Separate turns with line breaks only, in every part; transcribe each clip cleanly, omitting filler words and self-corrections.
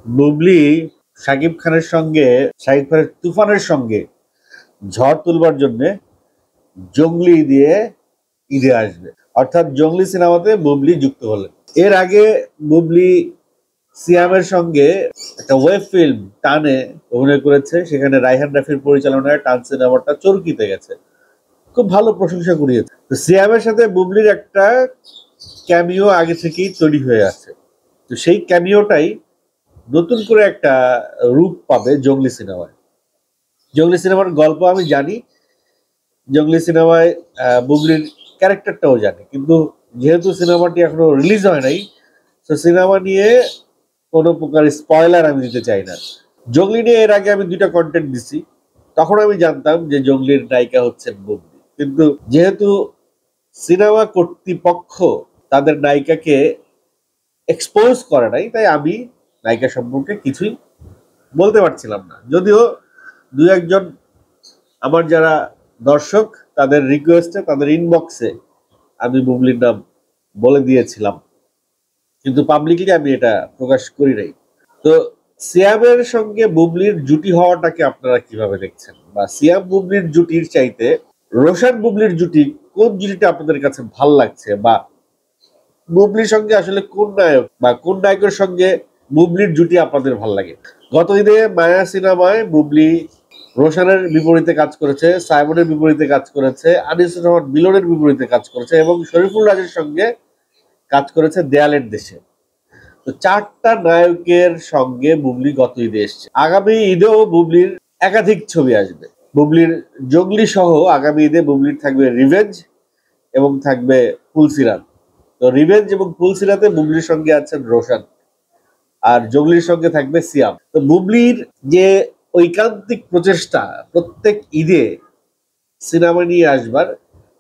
বুবলি শাকিব খানের সঙ্গে, শাকিব খানের তুফানের সঙ্গে ঝড় তুলবার জন্য জঙ্গলি দিয়ে ঈদে আসবে, অর্থাৎ জঙ্গলি সিনেমাতে বুবলি যুক্ত হলেন। এর আগে বুবলি সিয়ামের সঙ্গে একটা ওয়েব ফিল্ম টানে অভিনয় করেছে, সেখানে রায়হান রাফির পরিচালনায় টান সিনেমাটা চরকিতে গেছে, খুব ভালো প্রশংসা কুড়িয়েছে। তো সিয়ামের সাথে বুবলির একটা ক্যামিও আগে থেকেই তৈরি হয়ে আছে, তো সেই ক্যামিওটাই নতুন করে একটা রূপ পাবে জঙ্গলি সিনেমায়। জঙ্গলি সিনেমার গল্প আমি জানি, জঙ্গলি সিনেমায় বুবলির ক্যারেক্টারটাও জানি, কিন্তু যেহেতু সিনেমাটি এখনো রিলিজ হয় নাই, তো সিনেমা নিয়ে কোনো প্রকার স্পয়লার আমি দিতে চাই না। জঙ্গলি নিয়ে এর আগে আমি 2টা কন্টেন্ট দিছি, তখন আমি জানতাম যে জঙ্গলির নায়িকা হচ্ছেন বুবলি, কিন্তু যেহেতু সিনেমা কর্তৃপক্ষ তাদের নায়িকাকে এক্সপোজ করে নাই, তাই আমি নায়িকা সম্পর্কে কিছুই বলতে পারছিলাম না। যদিও 2-1 জন আমার যারা দর্শক, তাদের রিকোয়েস্টে, তাদের ইনবক্সে আমি বুবলির নাম বলে দিয়েছিলাম, কিন্তু পাবলিকলি আমি এটা প্রকাশ করি নাই। তো সিয়ামের সঙ্গে বুবলির জুটি হওয়াটাকে আপনারা কিভাবে দেখছেন, বা সিয়াম বুবলির জুটির চাইতে রোশান বুবলির জুটি, কোন জুটিটা আপনাদের কাছে ভাল লাগছে, বা বুবলির সঙ্গে আসলে কোন নায়ক বা কোন নায়কের সঙ্গে বুবলির জুটি আপনাদের ভাল লাগে? গত ঈদে মায়া সিনেমায় বুবলি রোশানের বিপরীতে কাজ করেছে, সাইমনের বিপরীতে কাজ করেছে, আনিসুর রহমান মিলনের বিপরীতে কাজ করেছে, এবং শরীফুল রাজের সঙ্গে কাজ করেছে দেয়ালের দেশে। তো 4টা নায়কের সঙ্গে বুবলি গত ঈদে এসছে। আগামী ঈদেও বুবলির একাধিক ছবি আসবে। বুবলির জঙ্গলি সহ আগামী ঈদে বুবলির থাকবে রিভেঞ্জ এবং থাকবে ফুলসিরাত। তো রিভেঞ্জ এবং ফুলসিরাতে বুবলির সঙ্গে আছেন রোশান, আর জঙ্গলির সঙ্গে থাকবে সিয়াম। তো বুবলির যে ঐকান্তিক প্রচেষ্টা প্রত্যেক ঈদে সিনেমা নিয়ে আসবার,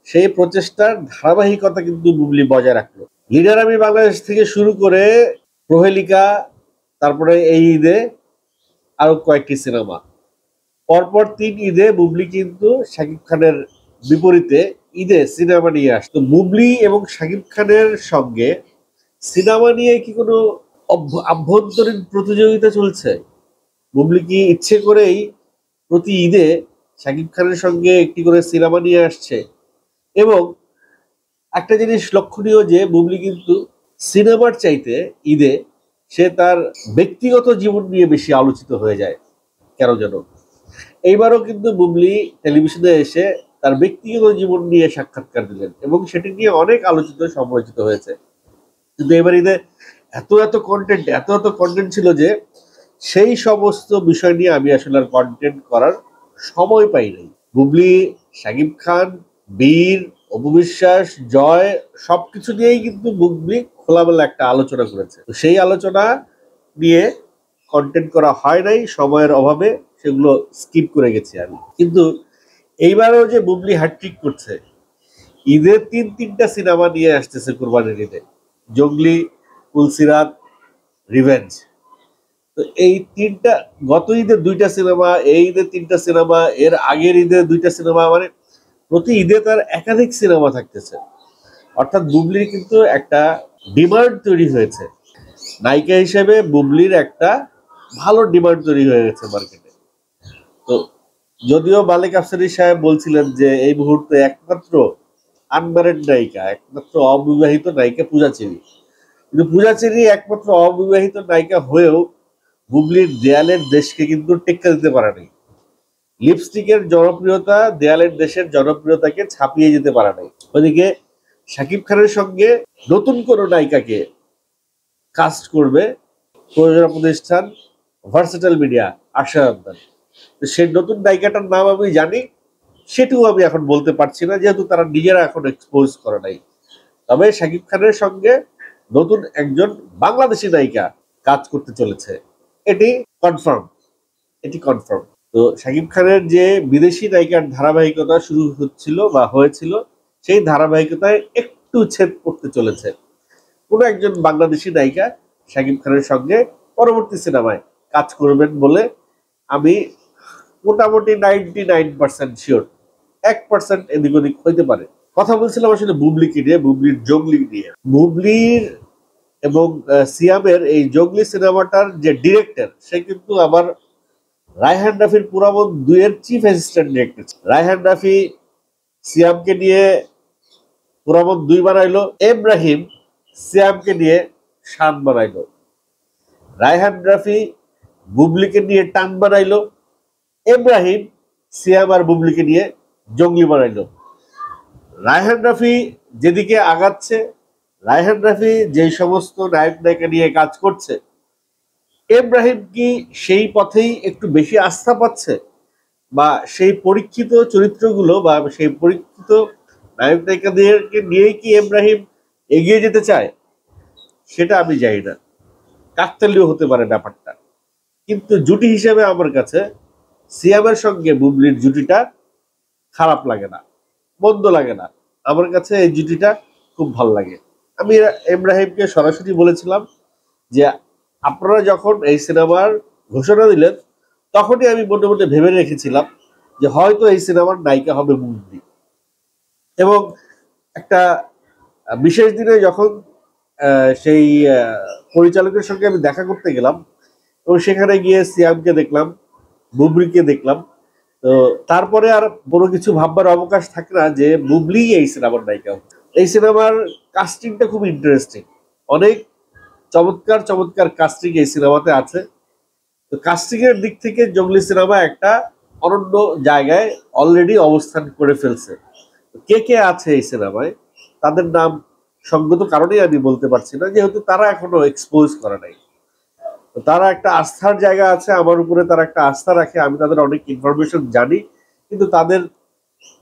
সেই প্রচেষ্টার ধারাবাহিকতা কিন্তু বুবলি বজায় রাখলো। লিডার আমি বাংলাদেশ থেকে শুরু করে প্রহেলিকা, তারপরে এই ঈদে আরো কয়েকটি সিনেমা, পরপর 3 ঈদে বুবলি কিন্তু শাকিব খানের বিপরীতে ঈদে সিনেমা নিয়ে আসতো। বুবলি এবং শাকিব খানের সঙ্গে সিনেমা নিয়ে কি কোনো আভ্যন্তরীণ প্রতিযোগিতা চলছে? বুবলি কি ইচ্ছে করেই প্রতি ঈদে শাকিব খানের সঙ্গে একটি করে সিনেমা নিয়ে আসছে? এবং একটা জিনিস লক্ষণীয় যে বুবলি কিন্তু সিনেমার চাইতে ঈদে সে তার ব্যক্তিগত জীবন নিয়ে বেশি আলোচিত হয়ে যায় কেন যেন। এইবারও কিন্তু বুবলি টেলিভিশনে এসে তার ব্যক্তিগত জীবন নিয়ে সাক্ষাৎকার দিলেন, এবং সেটি নিয়ে অনেক আলোচিত সমালোচিত হয়েছে। কিন্তু এবার ঈদে এত কন্টেন্ট ছিল যে সেই সমস্ত বিষয় নিয়ে আমি আসলে আর কন্টেন্ট করার সময় পাই নাই। বুবলি, শাকিব খান, বীর, অপু বিশ্বাস, জয় সবকিছু নিয়েই কিন্তু বুবলি খোলামেলা একটা আলোচনা করেছে। তো সেই আলোচনা নিয়ে কন্টেন্ট করা হয় নাই সময়ের অভাবে, সেগুলো স্কিপ করে গেছি আমি। কিন্তু এইবারও যে বুবলি হ্যাটট্রিক করছে, ঈদে 3টা সিনেমা নিয়ে আসতেছে কুরবানির ঈদে, জঙ্গলি, ফুলসিরাত, রিভেঞ্জ। তো এই 3টা, গত ঈদে 2টা সিনেমা, এই ঈদে 3টা সিনেমা, এর আগের ঈদে 2টা সিনেমা, মানে প্রতি ঈদে তার একাধিক সিনেমা থাকতেছে। অর্থাৎ বুবলির কিন্তু একটা ডিমান্ড তৈরি হয়েছে, নায়িকা হিসেবে বুবলির একটা ভালো ডিমান্ড তৈরি হয়ে গেছে মার্কেটে। তো যদিও মালিক আফসারি সাহেব বলছিলেন যে এই মুহূর্তে একমাত্র আনম্যারিড নায়িকা, একমাত্র অবিবাহিত নায়িকা পূজা চেরি, কিন্তু পূজা চেরি একমাত্র অবিবাহিত নায়িকা হয়েও বুবলির দেয়ালের দেশকে কিন্তু টেক্কা দিতে পারেনি। লিপস্টিকের জনপ্রিয়তা দেয়ালের দেশের জনপ্রিয়তাকে ছাপিয়ে যেতে পারে নাই। ওদিকে শাকিব খানের সঙ্গে নতুন কোন নায়িকাকে কাস্ট করবে প্রযোজনা প্রতিষ্ঠান ভার্সেটাইল মিডিয়া, আশা আবদার। সেই নতুন নায়িকাটার নাম আমি জানি, সেটিও আমি এখন বলতে পারছি না, যেহেতু তারা নিজেরা এখন এক্সপোজ করে নাই। তবে শাকিব খানের সঙ্গে নতুন একজন বাংলাদেশি নায়িকা কাজ করতে চলেছে, এটি কনফার্ম, এটি কনফার্ম। তো শাকিব খানের যে বিদেশি নায়িকার ধারাবাহিকতা শুরু হচ্ছিল বা হয়েছিল, সেই ধারাবাহিকতায় একটু ছেদ পড়তে চলেছে। কোন একজন বাংলাদেশি নায়িকা শাকিব খানের সঙ্গে পরবর্তী সিনেমায় কাজ করবেন বলে আমি মোটামুটি 99% শিওর। 1% এদিক ওদিক হইতে পারে। কথা বলছিলাম আসলে বুবলিকে নিয়ে, বুবলির জঙ্গলি নিয়ে। বুবলির এবং সিয়ামের এই জঙ্গলি সিনেমাটার যে ডিরেক্টর সে কিন্তু আবার রায়হান রাফির পুরাবন 2 এর chief assistant director. Raihan Rafi সিয়ামকে নিয়ে পুরাবন 2 বানাইলো, ইব্রাহিম সিয়ামকে নিয়ে শান বানাইলো। রায়হান রাফি বুবলিকে নিয়ে টান বানাইলো, ইব্রাহিম সিয়াম আর বুবলিকে নিয়ে জঙ্গলি বানাইলো। রায়হান রাফি যেদিকে আগাচ্ছে, রায়হান রাফি যে সমস্ত নায়ক নায়িকা নিয়ে কাজ করছে, ইব্রাহিম কি সেই পথেই একটু বেশি আস্থা পাচ্ছে, বা সেই পরীক্ষিত চরিত্রগুলো বা সেই পরীক্ষিত নায়ক নায়িকাদেরকে নিয়ে কি ইব্রাহিম এগিয়ে যেতে চায়, সেটা আমি জানি না। কাকতালীয় হতে পারে ব্যাপারটা, কিন্তু জুটি হিসেবে আমার কাছে সিয়ামের সঙ্গে বুবলির জুটিটা খারাপ লাগে না, মন্দ লাগে না। আমার কাছে এই জুটিটা খুব ভালো লাগে। আমি ইব্রাহিমকে সরাসরি বলেছিলাম যে আপনারা যখন এই সিনেমার ঘোষণা দিলেন তখনই আমি মনে মনে ভেবে রেখেছিলাম যে হয়তো এই সিনেমার নায়িকা হবে বুবলি। এবং একটা বিশেষ দিনে যখন সেই পরিচালকের সঙ্গে আমি দেখা করতে গেলাম এবং সেখানে গিয়ে সিয়ামকে দেখলাম, বুবলিকে দেখলাম, তো তারপরে আর কোনো কিছু ভাববার অবকাশ থাকে না যে বুবলি এই সিনেমার নায়িকা। এই সিনেমার কাস্টিংটা খুব ইন্টারেস্টিং, অনেক চমৎকার চমৎকার কাস্টিং এই সিনেমাতে আছে। তো কাস্টিং এর দিক থেকে জঙ্গলি সিনেমা একটা অনন্য জায়গায় অলরেডি অবস্থান করে ফেলছে। কে কে আছে এই সিনেমায় তাদের নাম সঙ্গত কারণেই আমি বলতে পারছি না, যেহেতু তারা এখনো এক্সপোজ করে নাই। তারা একটা আস্থার জায়গা আছে আমার উপরে, তারা একটা আস্থা রাখে, আমি তাদের অনেক ইনফরমেশন জানি, কিন্তু তাদের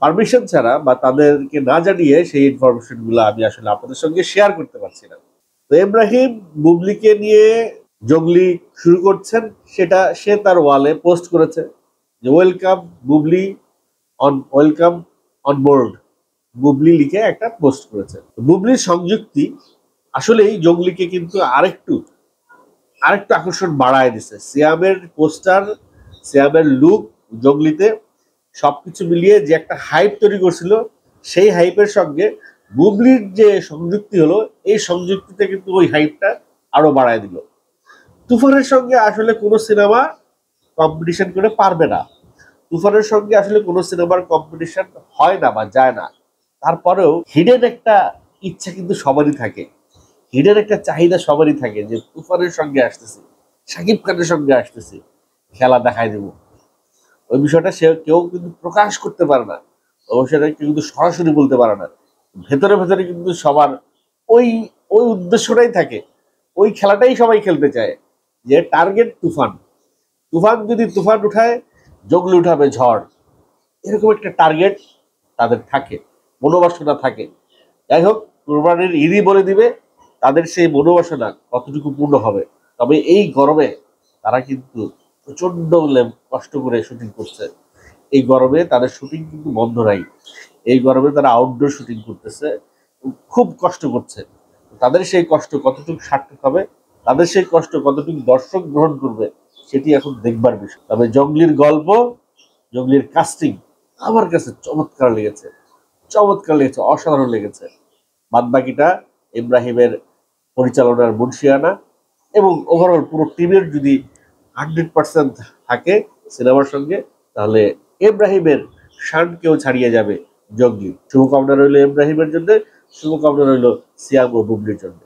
পারমিশন ছাড়া বা তাদেরকে না জানিয়ে সেই ইনফরমেশন গুলো আমি আসলে আপনাদের সঙ্গে শেয়ার করতে পারছি না। তো ইব্রাহিম বুবলিকে নিয়ে জঙ্গলি শুরু করছেন, সেটা সে তার ওয়ালে পোস্ট করেছে যে welcome Bubly welcome on board, Bubly লিখে একটা পোস্ট করেছে। বুবলির সংযুক্তি আসলেই জঙ্গলিকে কিন্তু আরেকটু আকর্ষণ বাড়ায় দিছে। সিয়ামের পোস্টার, সিয়ামের লুক, জঙ্গলিতে সবকিছু মিলিয়ে যে একটা হাইপ তৈরি করছিল, সেই হাইপের সঙ্গে বুবলির যে সংযুক্তি হলো, এই সংযুক্তিতে কিন্তু ওই হাইপটা আরো বাড়ায় দিল। তুফানের সঙ্গে আসলে কোনো সিনেমা কম্পিটিশন করে পারবে না, তুফানের সঙ্গে আসলে কোনো সিনেমার কম্পিটিশন হয় না বা যায় না। তারপরেও হিডেন একটা ইচ্ছা কিন্তু সবারই থাকে, হিডেন একটা চাহিদা সবারই থাকে যে তুফানের সঙ্গে আসতেছি, শাকিব খানের সঙ্গে আসতেছি, খেলা দেখাই দেব। ওই বিষয়টা সে কেউ কিন্তু প্রকাশ করতে পারে না, অবশ্যই কেউ কিন্তু সরাসরি বলতে পারে না। ভেতরে ভেতরে কিন্তু সবার ওই ওই উদ্দেশ্যটাই থাকে, ওই খেলাটাই সবাই খেলতে চায় যে টার্গেট তুফান, তুফান যদি তুফান উঠায় জঙ্গলি উঠাবে ঝড়, এরকম একটা টার্গেট তাদের থাকে, মনোবাসনা থাকে। যাই হোক, কুরবানির ঈদই বলে দিবে তাদের সেই মনোবাসনা কতটুকু পূর্ণ হবে। তবে এই গরমে তারা কিন্তু প্রচন্ড কষ্ট করে শুটিং করছে, এই গরমে তাদের শুটিং কিন্তু বন্ধ নাই, এই গরমে তারা আউটডোর শুটিং করতেছে, খুব কষ্ট করছে। তাদের সেই কষ্ট কতটুকু সার্থক হবে, তাদের সেই কষ্ট কতটুকু দর্শক গ্রহণ করবে, সেটি এখন দেখবার বিষয়। তবে জঙ্গলির গল্প, জঙ্গলির কাস্টিং আমার কাছে চমৎকার লেগেছে, চমৎকার লেগেছে, অসাধারণ লেগেছে। বাদ বাকিটা ইব্রাহিমের পরিচালনার মুন্সিয়ানা এবং ওভারঅল পুরো টিমের যদি 100% থাকে সিনেমার সঙ্গে, তাহলে ইব্রাহিমের শানকেও ছাড়িয়ে যাবে জঙ্গলি। শুভকামনা রইল ইব্রাহিমের জন্য, শুভকামনা রইল সিয়াম ও বুবলির জন্য।